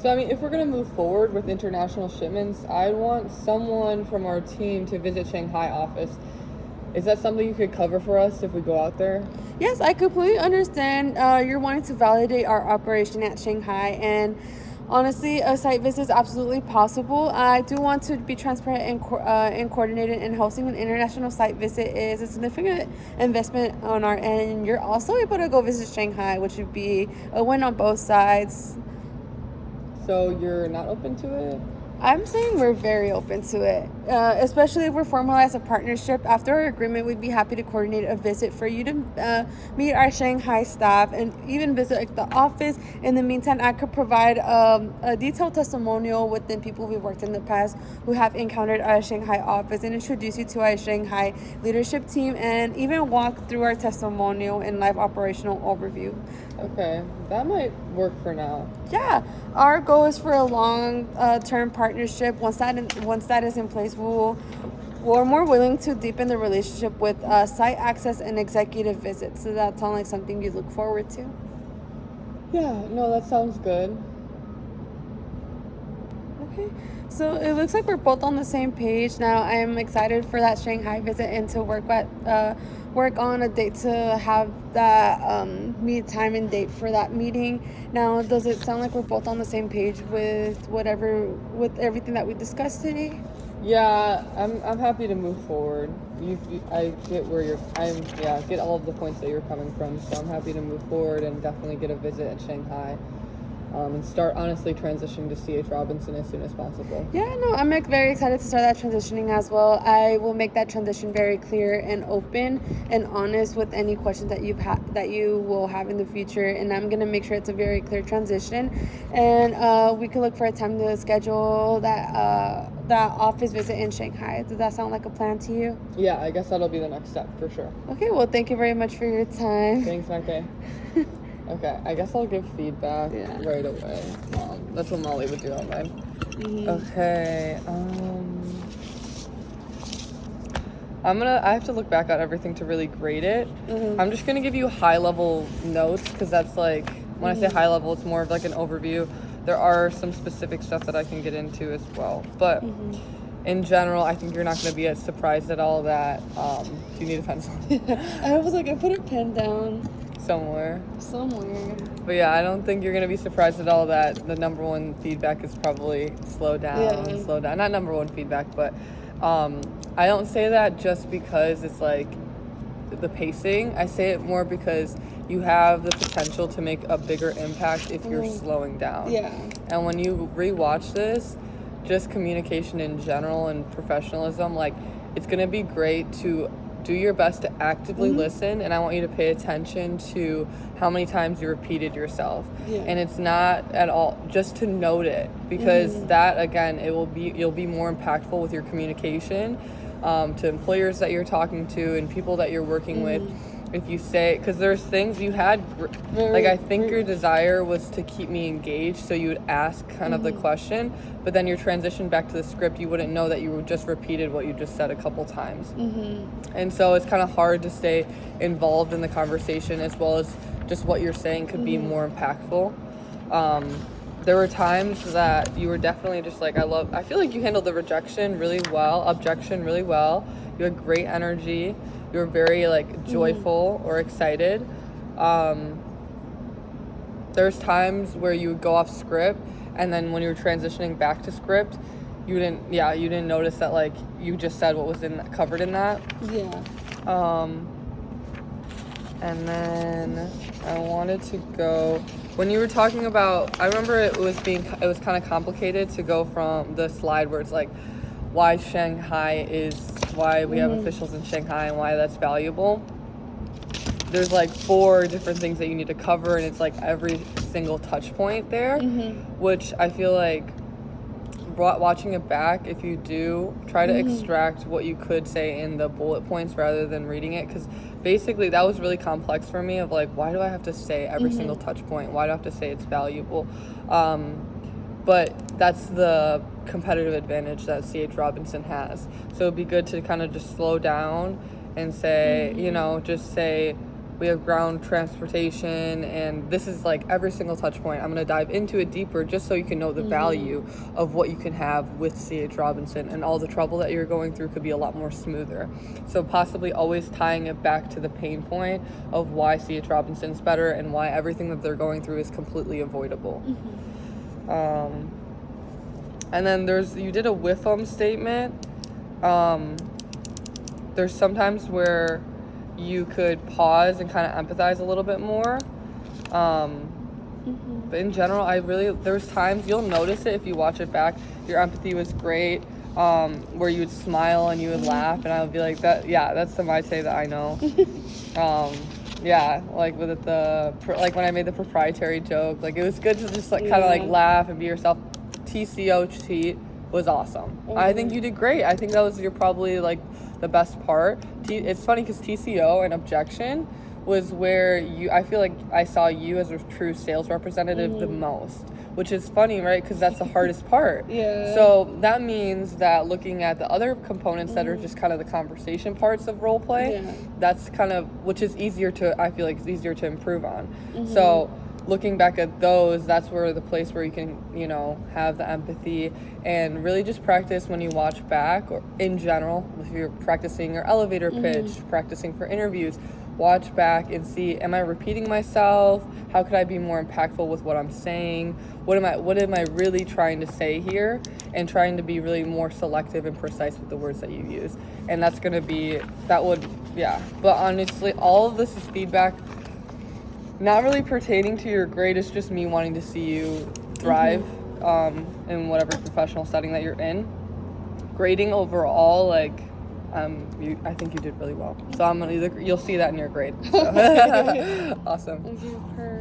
So, I mean, if we're going to move forward with international shipments, I want someone from our team to visit Shanghai office. Is that something you could cover for us if we go out there? Yes, I completely understand. You're wanting to validate our operation at Shanghai, and honestly, a site visit is absolutely possible. I do want to be transparent and coordinated, and hosting an international site visit is a significant investment on our end. And you're also able to go visit Shanghai, which would be a win on both sides. So you're not open to it? I'm saying we're very open to it, especially if we're formalized a partnership. After our agreement, we'd be happy to coordinate a visit for you to meet our Shanghai staff and even visit the office. In the meantime, I could provide a detailed testimonial within people we've worked in the past who have encountered our Shanghai office and introduce you to our Shanghai leadership team and even walk through our testimonial and live operational overview. Okay, that might work for now. Yeah, our goal is for a long-term partnership. Once that is in place, we're more willing to deepen the relationship with site access and executive visits. So that sounds like something you look forward to. Yeah, no, that sounds good. Okay, so it looks like we're both on the same page now. I'm excited for that Shanghai visit and to work on a date to have that meet time and date for that meeting. Now, does it sound like we're both on the same page with everything that we discussed today? Yeah, I'm happy to move forward. I get get all of the points that you're coming from. So I'm happy to move forward and definitely get a visit at Shanghai. And start honestly transitioning to C.H. Robinson as soon as possible. Yeah, no, I'm very excited to start that transitioning as well. I will make that transition very clear and open and honest with any questions that you will have in the future, and I'm gonna make sure it's a very clear transition. And we can look for a time to schedule that office visit in Shanghai. Does that sound like a plan to you? Yeah, I guess that'll be the next step for sure. Okay, well, thank you very much for your time. Thanks, Mayte. Okay, I guess I'll give feedback right away. That's what Molly would do on mine. Mm-hmm. Okay, I have to look back at everything to really grade it. Mm-hmm. I'm just gonna give you high level notes because that's like, when I say high level, it's more of like an overview. There are some specific stuff that I can get into as well. But in general, I think you're not gonna be as surprised at all that, do you need a pencil? I was like, I put a pen down. Somewhere. But yeah, I don't think you're going to be surprised at all that the number one feedback is probably slow down. Not number one feedback, but I don't say that just because it's like the pacing. I say it more because you have the potential to make a bigger impact if you're slowing down. Yeah. And when you rewatch this, just communication in general and professionalism, like, it's going to be great to do your best to actively listen, and I want you to pay attention to how many times you repeated yourself. And it's not at all just to note it, because that, again, you'll be more impactful with your communication to employers that you're talking to and people that you're working with. If you say, because there's things you had, like, I think your desire was to keep me engaged, so you would ask kind of the question, but then your transition back to the script, you wouldn't know that you just repeated what you just said a couple times. And so it's kind of hard to stay involved in the conversation, as well as just what you're saying could be more impactful. There were times that you were definitely just like, I feel like you handled the objection really well. You had great energy. You were very, like, joyful or excited. There's times where you would go off script, and then when you were transitioning back to script, you didn't notice that, like, you just said what was covered in that. Yeah. And then I wanted to go, when you were talking about, I remember it was kind of complicated to go from the slide where it's like why we have officials in Shanghai and why that's valuable. There's like 4 different things that you need to cover, and it's like every single touch point there, which I feel like watching it back, if you do try to extract what you could say in the bullet points rather than reading it, because basically that was really complex for me, of like, why do I have to say every single touch point? Why do I have to say it's valuable? But that's the competitive advantage that C.H. Robinson has. So it'd be good to kind of just slow down and say, just say, we have ground transportation, and this is like every single touch point. I'm going to dive into it deeper just so you can know the value of what you can have with C.H. Robinson, and all the trouble that you're going through could be a lot more smoother. So possibly always tying it back to the pain point of why C.H. Robinson's better and why everything that they're going through is completely avoidable. And then you did a with them statement. There's sometimes where you could pause and kind of empathize a little bit more. But in general, there's times you'll notice it if you watch it back. Your empathy was great, where you would smile and you would laugh, and I would be like, that's the Mayte that I know. Like with like when I made the proprietary joke, like it was good to just like kind of like laugh and be yourself. TCO cheat was awesome. I think you did great. I think that was probably like the best part. It's funny because TCO and Objection was where I feel like I saw you as a true sales representative the most, which is funny, right? Because that's the hardest part. Yeah. So that means that looking at the other components that are just kind of the conversation parts of role play, that's kind of, which is I feel like it's easier to improve on. So looking back at those, that's where the place where you can, have the empathy and really just practice when you watch back, or in general, if you're practicing your elevator pitch, practicing for interviews, watch back and see, am I repeating myself? How could I be more impactful with what I'm saying? What am I really trying to say here? And trying to be really more selective and precise with the words that you use. And but honestly, all of this is feedback, not really pertaining to your grade. It's just me wanting to see you thrive in whatever professional setting that you're in. Grading overall, I think you did really well. So you'll see that in your grade. So. Awesome. Okay,